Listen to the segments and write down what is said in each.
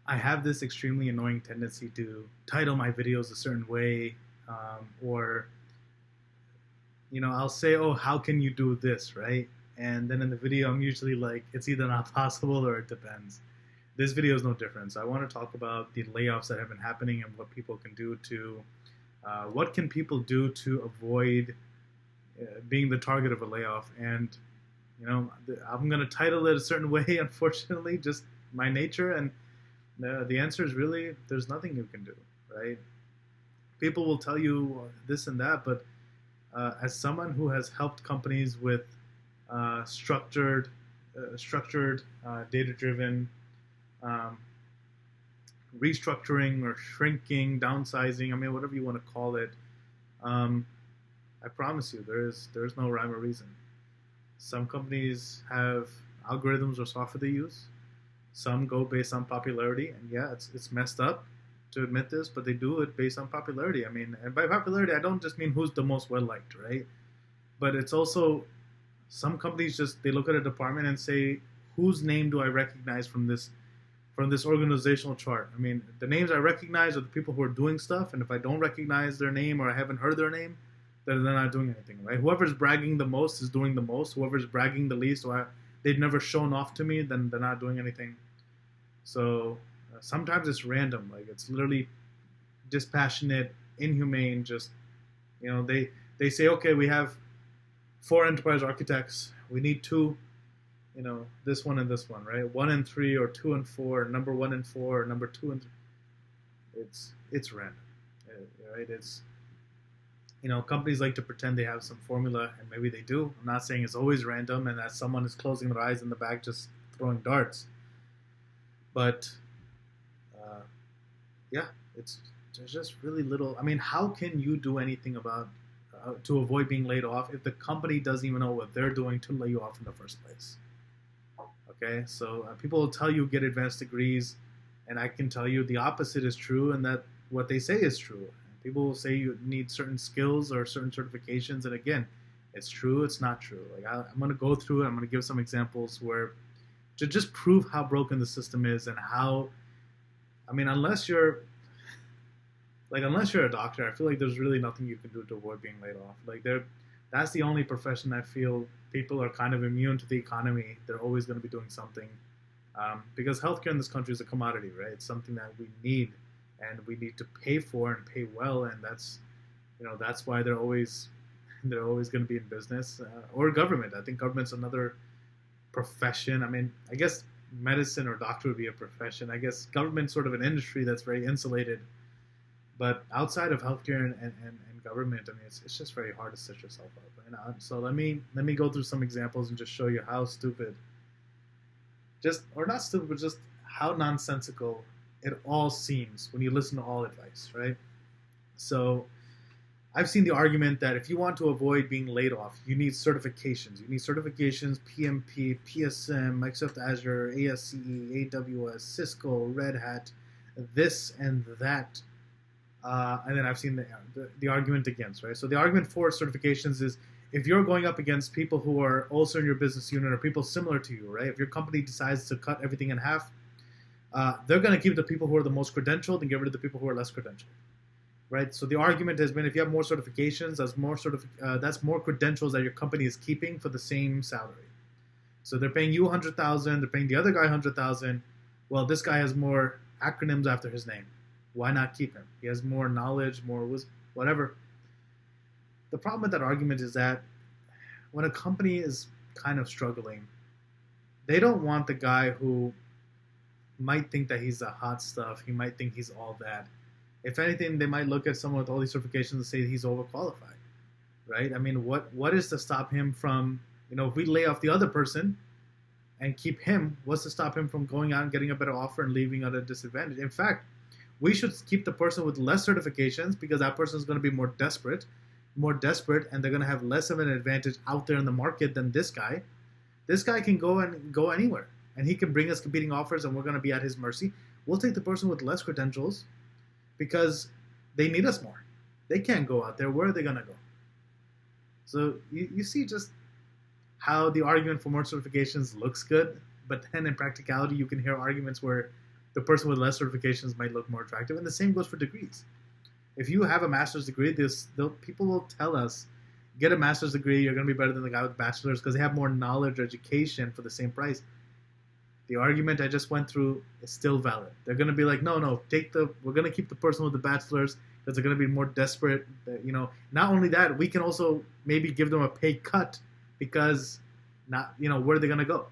I have this extremely annoying tendency to title my videos a certain way, or I'll say, "Oh, how can you do this?" Right? And then in the video, I'm usually like, "It's either not possible or it depends." This video is no different. So I want to talk about the layoffs that have been happening and what people can do to, what can people do to avoid being the target of a layoff. And I'm going to title it a certain way, unfortunately, just my nature. And the answer is really there's nothing you can do, right? People will tell you this and that, but as someone who has helped companies with structured, data-driven um, restructuring or shrinking, downsizing, I mean, whatever you want to call it, um, I promise you, there's no rhyme or reason. Some companies have algorithms or software they use. Some go based on popularity, and yeah, it's messed up to admit this, but they do it based on popularity. I mean, and by popularity, I don't just mean who's the most well liked, right? But it's also some companies just they look at a department and say, whose name do I recognize from this organizational chart? I mean, the names I recognize are the people who are doing stuff, and if I don't recognize their name or I haven't heard their name, then they're not doing anything, right? Whoever's bragging the most is doing the most. Whoever's bragging the least, or they've never shown off to me, then they're not doing anything. So sometimes it's random, like it's literally dispassionate, inhumane. Just they say, okay, we have 4 enterprise architects, we need 2. This one and this one, right? 1 and 3, or 2 and 4, number 1 and 4, or number 2 and 3. It's random, right? It's companies like to pretend they have some formula, and maybe they do. I'm not saying it's always random, and that someone is closing their eyes in the back just throwing darts. But yeah, there's just really little. I mean, how can you do anything about to avoid being laid off if the company doesn't even know what they're doing to lay you off in the first place? Okay, so people will tell you get advanced degrees, and I can tell you the opposite is true, and that what they say is true. People will say you need certain skills or certain certifications, and again, it's true, it's not true. Like I'm going to go through it. I'm going to give some examples where to just prove how broken the system is and how. I mean, unless you're a doctor, I feel like there's really nothing you can do to avoid being laid off. Like that's the only profession I feel people are kind of immune to the economy. They're always going to be doing something, because healthcare in this country is a commodity, right? It's something that we need, and we need to pay for and pay well, and that's why they're always going to be in business, or government. I think government's another profession. I mean, I guess medicine or doctor would be a profession. I guess government's sort of an industry that's very insulated. But outside of healthcare and government, I mean, it's just very hard to set yourself up. So let me go through some examples and just show you how stupid, or not stupid, but just how nonsensical it all seems when you listen to all advice, right? So I've seen the argument that if you want to avoid being laid off, you need certifications. You need certifications, PMP, PSM, Microsoft Azure, ASCE, AWS, Cisco, Red Hat, this and that. And then I've seen the argument against, right? So the argument for certifications is if you're going up against people who are also in your business unit or people similar to you, right? If your company decides to cut everything in half, they're going to keep the people who are the most credentialed and get rid of the people who are less credentialed, right? So the argument has been if you have more certifications, that's more credentials that your company is keeping for the same salary. So they're paying you $100,000, they're paying the other guy $100,000. Well, this guy has more acronyms after his name. Why not keep him? He has more knowledge, more wisdom, whatever. The problem with that argument is that when a company is kind of struggling, they don't want the guy who might think that he's the hot stuff. He might think he's all that. If anything, they might look at someone with all these certifications and say he's overqualified, right? I mean, what is to stop him from, if we lay off the other person and keep him, what's to stop him from going out and getting a better offer and leaving at a disadvantage? In fact, we should keep the person with less certifications because that person is going to be more desperate, and they're going to have less of an advantage out there in the market than this guy. This guy can go anywhere, and he can bring us competing offers, and we're going to be at his mercy. We'll take the person with less credentials because they need us more. They can't go out there. Where are they going to go? So you see just how the argument for more certifications looks good, but then in practicality, you can hear arguments where the person with less certifications might look more attractive. And the same goes for degrees. If you have a master's degree, people will tell us, get a master's degree, you're going to be better than the guy with bachelor's because they have more knowledge or education for the same price. The argument I just went through is still valid. They're going to be like, no, we're going to keep the person with the bachelor's because they're going to be more desperate. Not only that, we can also maybe give them a pay cut because where are they going to go?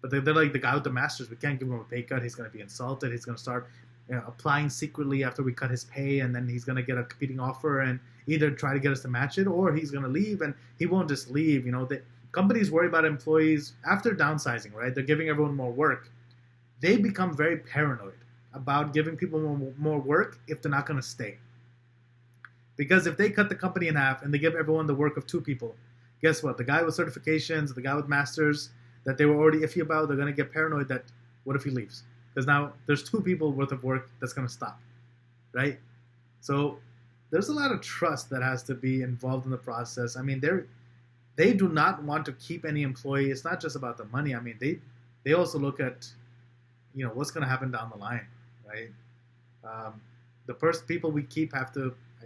But they're like the guy with the master's. We can't give him a pay cut. He's going to be insulted. He's going to start applying secretly after we cut his pay, and then he's going to get a competing offer and either try to get us to match it, or he's going to leave, and he won't just leave. The companies worry about employees after downsizing, right? They're giving everyone more work. They become very paranoid about giving people more work if they're not going to stay. Because if they cut the company in half and they give everyone the work of 2 people, guess what? The guy with certifications, the guy with masters that they were already iffy about, they're going to get paranoid that what if he leaves? Because now there's 2 people worth of work that's going to stop, right? So there's a lot of trust that has to be involved in the process. I mean, they do not want to keep any employee. It's not just about the money. I mean, they also look at, what's going to happen down the line, right? The first people we keep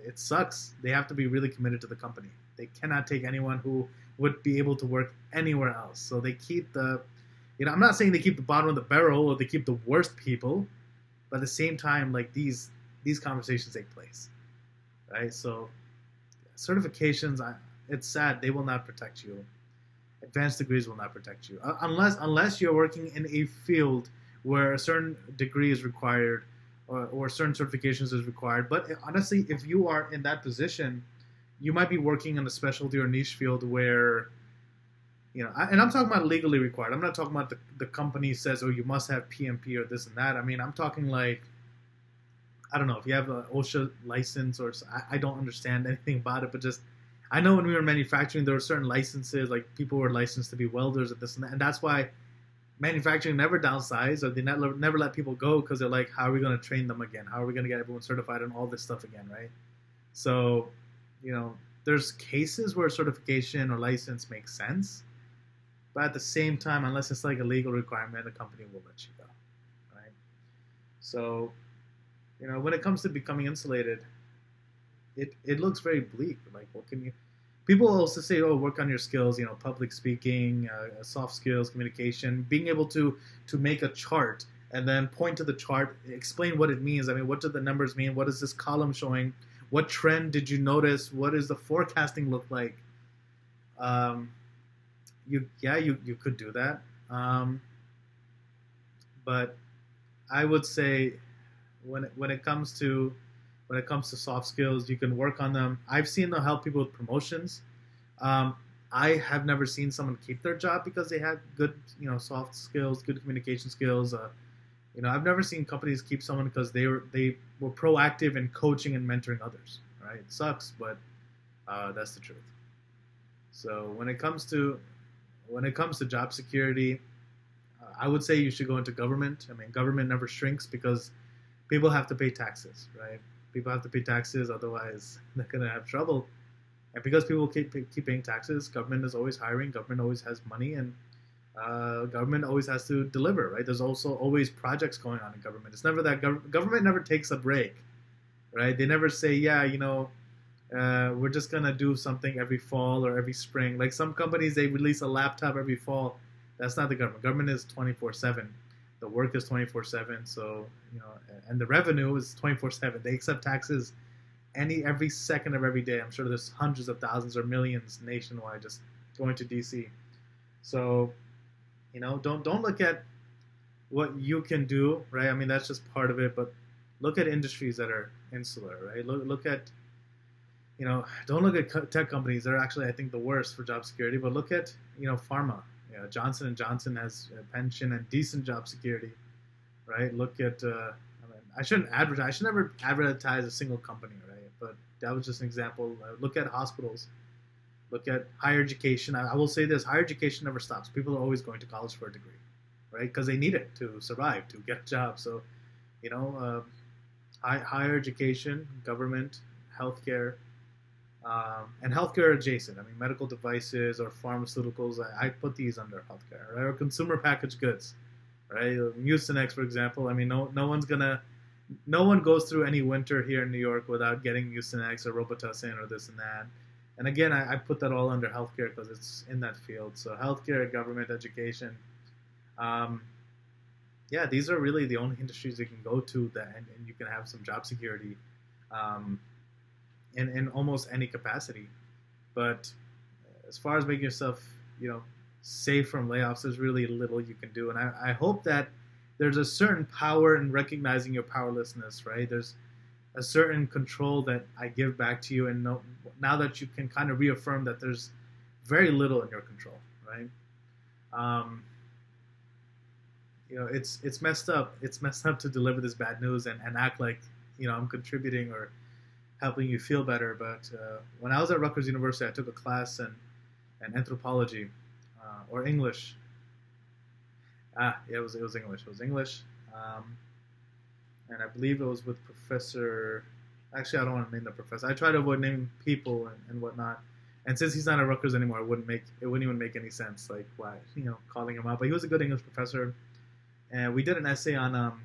it sucks. They have to be really committed to the company. They cannot take anyone who would be able to work anywhere else. So they keep I'm not saying they keep the bottom of the barrel or they keep the worst people, but at the same time, like these conversations take place, right? So certifications, it's sad, they will not protect you. Advanced degrees will not protect you unless you're working in a field where a certain degree is required or certain certifications is required. But honestly, if you are in that position, you might be working in a specialty or niche field where, and I'm talking about legally required. I'm not talking about the company says, oh, you must have PMP or this and that. I mean, I'm talking like, I don't know, if you have an OSHA license I don't understand anything about it, but just, I know when we were manufacturing, there were certain licenses, like people were licensed to be welders and this and that. And that's why manufacturing never downsized, or they never let people go, because they're like, how are we going to train them again? How are we going to get everyone certified and all this stuff again, right? So, there's cases where certification or license makes sense, but at the same time, unless it's like a legal requirement, the company will let you go, right? So, when it comes to becoming insulated, it looks very bleak. Like, what can you... People also say, oh, work on your skills, public speaking, soft skills, communication, being able to make a chart and then point to the chart, explain what it means. I mean, what do the numbers mean? What is this column showing? What trend did you notice? What does the forecasting look like? You could do that. But I would say when it comes to soft skills, you can work on them. I've seen them help people with promotions. I have never seen someone keep their job because they had good, soft skills, good communication skills. I've never seen companies keep someone because they were proactive in coaching and mentoring others. Right? It sucks, but that's the truth. So when it comes to job security, I would say you should go into government. I mean, government never shrinks because people have to pay taxes, right? People have to pay taxes, otherwise they're going to have trouble. And because people keep paying taxes, government is always hiring, government always has money, and government always has to deliver, right? There's also always projects going on in government. It's never that government never takes a break, right? They never say, we're just going to do something every fall or every spring. Like some companies, they release a laptop every fall. That's not the government. Government is 24/7. The work is 24/7, so and the revenue is 24/7. They accept taxes every second of every day. I'm sure there's hundreds of thousands or millions nationwide just going to DC. So, don't look at what you can do, right? I mean, that's just part of it, but look at industries that are insular, right? Look at, don't look at tech companies. They're actually, I think, the worst for job security, but look at, pharma. Johnson & Johnson has a pension and decent job security, right? Look at, I shouldn't advertise. I should never advertise a single company, right? But that was just an example. Look at hospitals. Look at higher education. I will say this: higher education never stops. People are always going to college for a degree, right? Because they need it to survive, to get a job. So, higher education, government, healthcare, and healthcare adjacent. I mean, medical devices or pharmaceuticals. I put these under healthcare, right? Or consumer packaged goods, right? Mucinex, for example. I mean, no one goes through any winter here in New York without getting Mucinex or Robitussin or this and that. And again, I put that all under healthcare because it's in that field. So healthcare, government, education. Um, yeah, these are really the only industries you can go to that, and you can have some job security um, in almost any capacity. But as far as making yourself, safe from layoffs, there's really little you can do. And I hope that there's a certain power in recognizing your powerlessness, right? There's a certain control that I give back to you, and now that you can kind of reaffirm that there's very little in your control, right? It's messed up. It's messed up to deliver this bad news and act like I'm contributing or helping you feel better. But when I was at Rutgers University, I took a class in anthropology or English. It was English. It was English. And I believe it was with Professor. Actually, I don't want to name the professor. I try to avoid naming people and whatnot. And since he's not at Rutgers anymore, it wouldn't even make any sense, like why calling him out. But he was a good English professor, and we did an essay on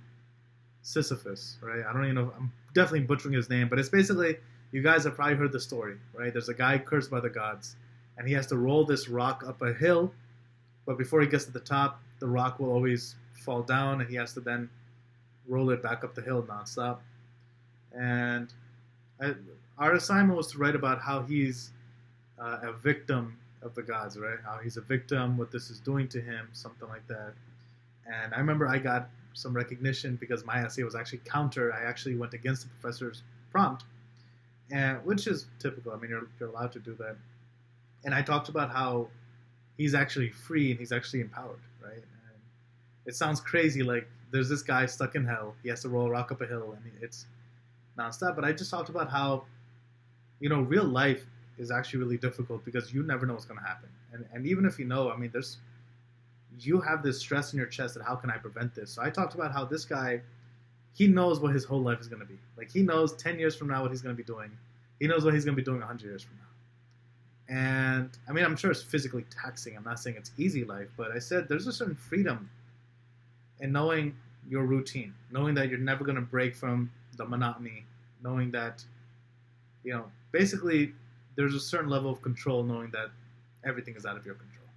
Sisyphus, right? I don't even know. I'm definitely butchering his name, but it's basically, you guys have probably heard the story, right? There's a guy cursed by the gods, and he has to roll this rock up a hill, but before he gets to the top, the rock will always fall down, and he has to then roll it back up the hill nonstop. And our assignment was to write about how he's a victim of the gods, right? How he's a victim, what this is doing to him, something like that. And I remember I got some recognition because my essay was actually counter. I actually went against the professor's prompt, and which is typical. I mean, you're allowed to do that. And I talked about how he's actually free and he's actually empowered, right? And it sounds crazy, like there's this guy stuck in hell. He has to roll a rock up a hill, and it's nonstop. But I just talked about how, real life is actually really difficult because you never know what's going to happen. And even if I mean, you have this stress in your chest that how can I prevent this? So I talked about how this guy, he knows what his whole life is going to be. Like, he knows 10 years from now what he's going to be doing. He knows what he's going to be doing 100 years from now. And, I mean, I'm sure it's physically taxing. I'm not saying it's easy life, but I said there's a certain freedom in knowing your routine, knowing that you're never going to break from the monotony, knowing that, basically there's a certain level of control knowing that everything is out of your control.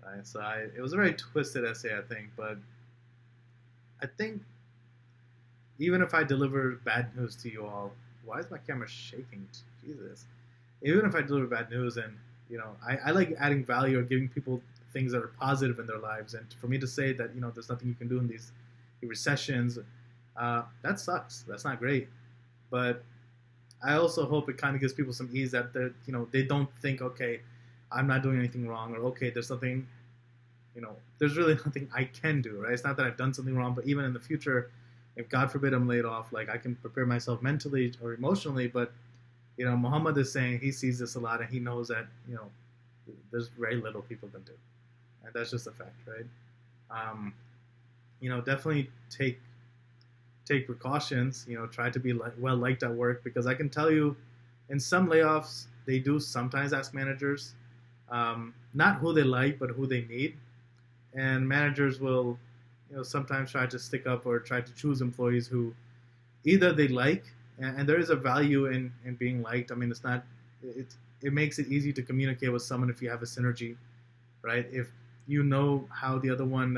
Right? So it was a very twisted essay, I think, but I think even if I deliver bad news to you all, why is my camera shaking? Jesus. Even if I deliver bad news and, I like adding value or giving people things that are positive in their lives, and for me to say that, there's nothing you can do in these recessions, that sucks. That's not great. But I also hope it kind of gives people some ease that they don't think, okay, I'm not doing anything wrong, or okay, there's something, there's really nothing I can do, right? It's not that I've done something wrong, but even in the future, if God forbid I'm laid off, like I can prepare myself mentally or emotionally, but, Muhammad is saying he sees this a lot and he knows that, there's very little people can do. And that's just a fact, right? Definitely take precautions, try to be well liked at work, because I can tell you in some layoffs, they do sometimes ask managers, not who they like, but who they need. And managers will, sometimes try to stick up or try to choose employees who either they like, and there is a value in being liked. I mean, it makes it easy to communicate with someone if you have a synergy, right? If you know how the other one,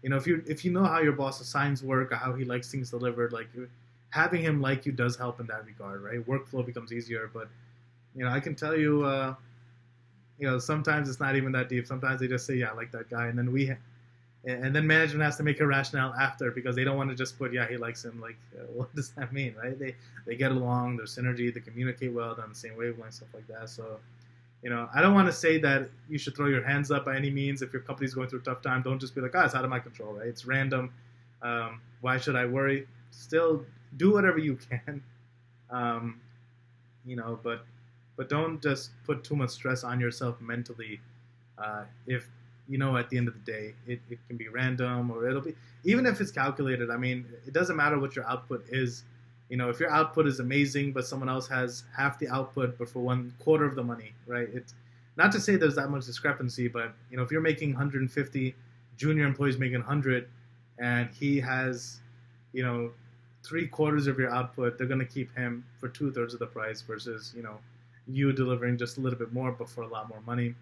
if you know how your boss assigns work or how he likes things delivered, like having him like you does help in that regard, right? Workflow becomes easier, but I can tell you, sometimes it's not even that deep. Sometimes they just say, yeah, I like that guy, and then management has to make a rationale after, because they don't want to just put, yeah, he likes him. Like, what does that mean, right? They get along, there's synergy, they communicate well, they're on the same wavelength, stuff like that. So, I don't want to say that you should throw your hands up by any means. If your company's going through a tough time, don't just be like, it's out of my control, right? It's random. Why should I worry? Still, do whatever you can, but don't just put too much stress on yourself mentally. If at the end of the day, it can be random, or it'll be, even if it's calculated. I mean, it doesn't matter what your output is. If your output is amazing, but someone else has half the output, but for 1/4 of the money, right? It's not to say there's that much discrepancy, but if you're making $150 junior employee's making 100, and he has, you know, 3/4 of your output. They're going to keep him for 2/3 of the price versus, you know, you delivering just a little bit more but for a lot more money.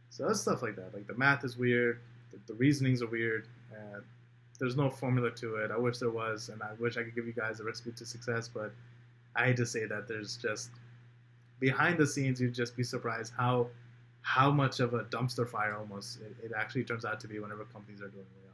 So that's stuff like that. Like the math is weird, the reasonings are weird, and there's no formula to it. I wish there was, and I wish I could give you guys a recipe to success, but I hate to say that there's just behind the scenes, you'd just be surprised how much of a dumpster fire almost it actually turns out to be whenever companies are doing layoffs.